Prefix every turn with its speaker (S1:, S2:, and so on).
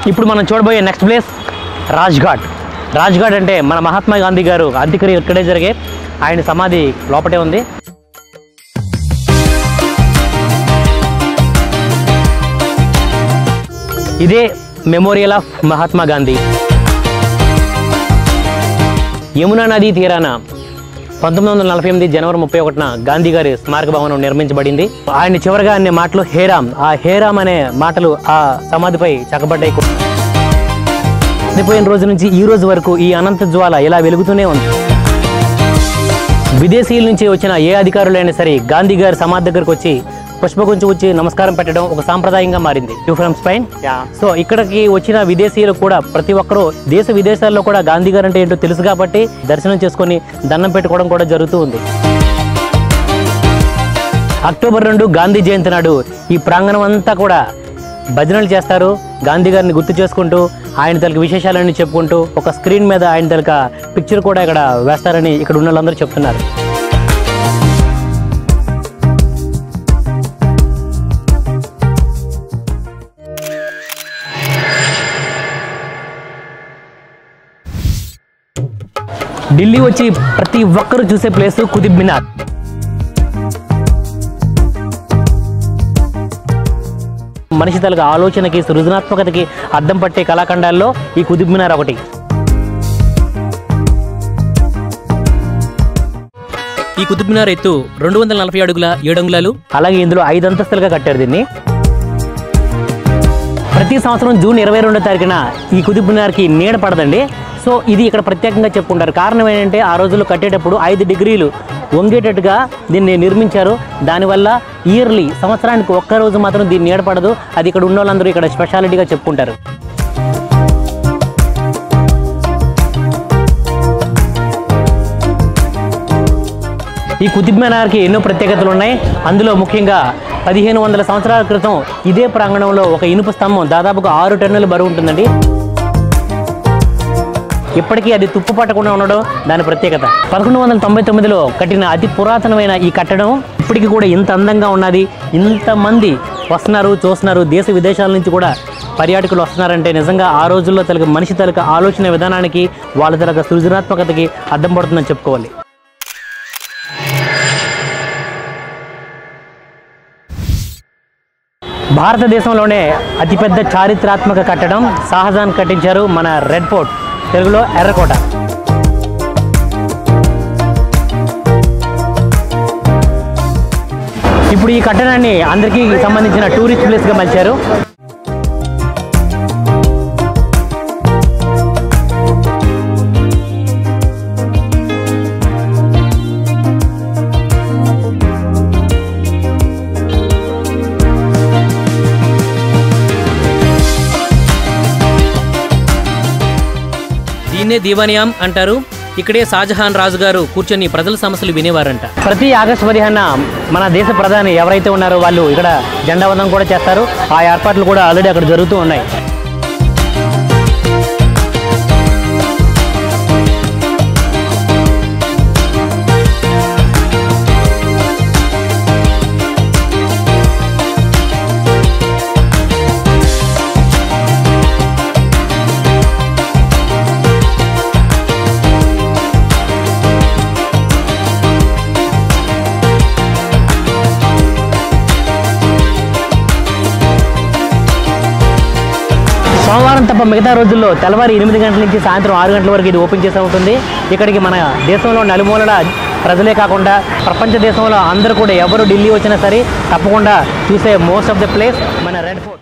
S1: ఇప్పుడు మనం చూడబోయే నెక్స్ట్ ప్లేస్ రాజ్ఘాట్. రాజ్ఘాట్ అంటే మన మహాత్మా గాంధీ గారు అంత్యక్రియ ఇక్కడే జరిగే, ఆయన సమాధి లోపటే ఉంది. ఇదే మెమోరియల్ ఆఫ్ మహాత్మా గాంధీ. యమునా నదీ తీరాన 1948 జనవరి 31న గాంధీ గారి స్మారక భవనం నిర్మించబడింది. ఆయన చివరిగా అనే మాటలు హేరామ్, ఆ హేరామ్ అనే మాటలు ఆ సమాధిపై చెక్కబడ్డాయి. చనిపోయిన రోజు నుంచి ఈ రోజు వరకు ఈ అనంత జ్వాల ఇలా వెలుగుతూనే ఉంది. విదేశీయుల నుంచి వచ్చిన ఏ అధికారులైనా సరే గాంధీ గారి సమాధి దగ్గరకు వచ్చి పుష్పగుంచు వచ్చి నమస్కారం పెట్టడం ఒక సాంప్రదాయంగా మారింది. You from Spain? సో ఇక్కడికి వచ్చిన విదేశీయులు కూడా ప్రతి ఒక్కరూ దేశ విదేశాల్లో కూడా గాంధీ గారు అంటే ఏంటో తెలుసు కాబట్టి దర్శనం చేసుకొని దండం పెట్టుకోవడం కూడా జరుగుతూ ఉంది. అక్టోబర్ 2 గాంధీ జయంతి నాడు ఈ ప్రాంగణం అంతా కూడా భజనలు చేస్తారు. గాంధీ గారిని గుర్తు చేసుకుంటూ ఆయన తలకి విశేషాలన్నీ చెప్పుకుంటూ ఒక స్క్రీన్ మీద ఆయన తలక పిక్చర్ కూడా ఇక్కడ వేస్తారని ఇక్కడ ఉన్న వాళ్ళందరూ చెప్తున్నారు. ఢిల్లీ వచ్చి ప్రతి ఒక్కరూ చూసే ప్లేస్ కుతుబ్ మినార్. మనిషి తలక ఆలోచనకి సృజనాత్మకతకి అద్దం పట్టే కళాఖండాల్లో ఈ కుతుబ్ మినార్ ఒకటి. ఈ కుతుబ్ మినార్ ఎత్తు 240 అడుగుల 7 అంగుళాలు. అలాగే ఇందులో 5 అంతస్తులుగా కట్టారు దీన్ని. ప్రతి సంవత్సరం జూన్ 22వ తారీఖున ఈ కుతుబ్ మినార్కి నీడ పడదండి. సో ఇది ఇక్కడ ప్రత్యేకంగా చెప్పుకుంటారు. కారణం ఏంటంటే ఆ రోజుల్లో కట్టేటప్పుడు 5 డిగ్రీలు వంగేటట్టుగా దీన్ని నిర్మించారు. దానివల్ల ఇయర్లీ సంవత్సరానికి ఒక్కరోజు మాత్రం దీన్ని నీడ పడదు. అది ఇక్కడ ఉన్న వాళ్ళందరూ ఇక్కడ స్పెషాలిటీగా చెప్పుకుంటారు. ఈ కుతుబ్ మినార్కి ఎన్నో ప్రత్యేకతలు ఉన్నాయి. అందులో ముఖ్యంగా 1500 సంవత్సరాల క్రితం ఇదే ప్రాంగణంలో ఒక ఇనుప స్తంభం దాదాపుగా 6 టన్నుల బరువు ఉంటుందండి. ఇప్పటికీ అది తుప్పు పట్టకుండా ఉండడం దాని ప్రత్యేకత. 1199లో కట్టిన అతి పురాతనమైన ఈ కట్టడం ఇప్పటికీ కూడా ఇంత అందంగా ఉన్నది. ఇంతమంది వస్తున్నారు, చూస్తున్నారు. దేశ విదేశాల నుంచి కూడా పర్యాటకులు వస్తున్నారంటే నిజంగా ఆ రోజుల్లో తలక మనిషి తలక ఆలోచన విధానానికి వాళ్ళ తలక సృజనాత్మకతకి అద్దం పడుతుందని చెప్పుకోవాలి. భారతదేశంలోనే అతిపెద్ద చారిత్రాత్మక కట్టడం షాజహాన్ కట్టించారు. మన రెడ్ ఫోర్ట్, తెలుగులో ఎర్రకోట. ఇప్పుడు ఈ కట్టడాన్ని అందరికీ సంబంధించిన టూరిస్ట్ ప్లేస్గా మలిచారు. దీన్నే దీవానియాం అంటారు. ఇక్కడే షాజహాన్ రాజు గారు కూర్చొని ప్రజల సమస్యలు వినేవారంట. ప్రతి ఆగస్టు 15న మన దేశ ప్రధాని ఎవరైతే ఉన్నారో వాళ్ళు ఇక్కడ జెండా వందనం కూడా చేస్తారు. ఆ ఏర్పాట్లు కూడా ఆల్రెడీ అక్కడ జరుగుతూ ఉన్నాయి. సోమవారం తప్ప మిగతా రోజుల్లో తెల్లవారి 8 గంటల నుంచి సాయంత్రం 6 గంటల వరకు ఇది ఓపెన్ చేస్తూ ఉంటుంది. ఇక్కడికి మన దేశంలో నలుమూలల ప్రజలే కాకుండా ప్రపంచ దేశంలో అందరూ కూడా ఎవరు ఢిల్లీ వచ్చినా సరే తప్పకుండా చూసే మోస్ట్ ఆఫ్ ద ప్లేస్ మన రెడ్ ఫోర్ట్.